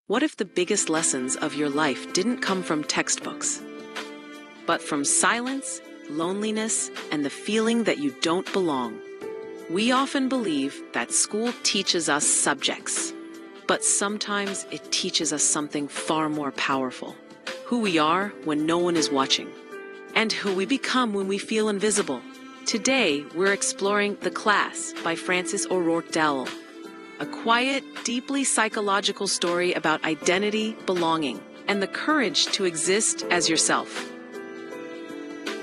What if the biggest lessons of your life didn't come from textbooks, but from silence, loneliness, and the feeling that you don't belong? We often believe that school teaches us subjects, but sometimes it teaches us something far more powerful: who we are when no one is watching, and who we become when we feel invisible. Today, we're exploring The Class by Frances O'Rourke Dowell, a quiet, deeply psychological story about identity, belonging, and the courage to exist as yourself.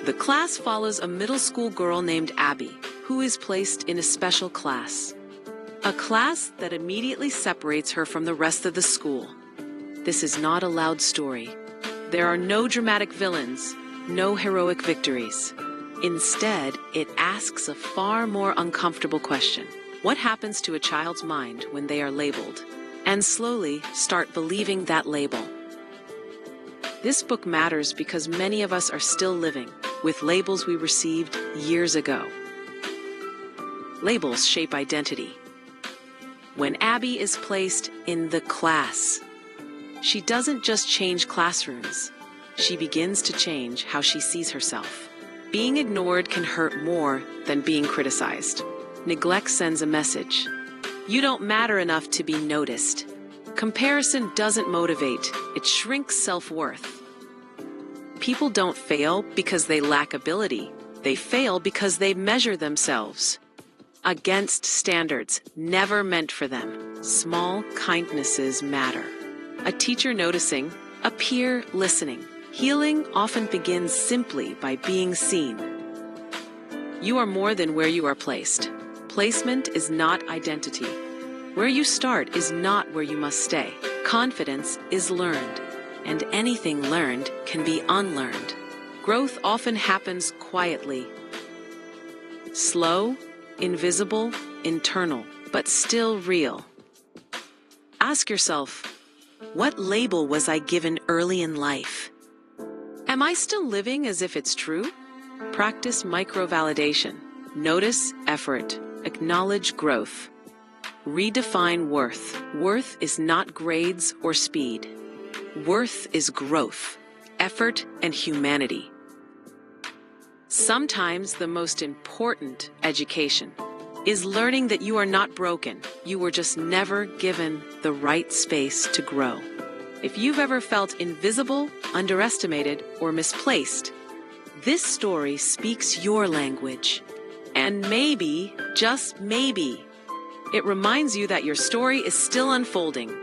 The Class follows a middle school girl named Abby, who is placed in a special class. A class that immediately separates her from the rest of the school. This is not a loud story. There are no dramatic villains, no heroic victories. Instead, it asks a far more uncomfortable question. What happens to a child's mind when they are labeled, and slowly start believing that label? This book matters because many of us are still living with labels we received years ago. Labels shape identity. When Abby is placed in the class, she doesn't just change classrooms. She begins to change how she sees herself. Being ignored can hurt more than being criticized. Neglect sends a message. You don't matter enough to be noticed. Comparison doesn't motivate, it shrinks self-worth. People don't fail because they lack ability. They fail because they measure themselves against standards never meant for them. Small kindnesses matter. A teacher noticing, a peer listening. Healing often begins simply by being seen. You are more than where you are placed. Placement is not identity. Where you start is not where you must stay. Confidence is learned, and anything learned can be unlearned. Growth often happens quietly. Slow, invisible, internal, but still real. Ask yourself, what label was I given early in life? Am I still living as if it's true? Practice micro-validation. Notice effort. Acknowledge growth. Redefine worth. Worth is not grades or speed. Worth is growth, effort, and humanity. Sometimes the most important education is learning that you are not broken. You were just never given the right space to grow. If you've ever felt invisible, underestimated, or misplaced, this story speaks your language. And maybe, just maybe, it reminds you that your story is still unfolding.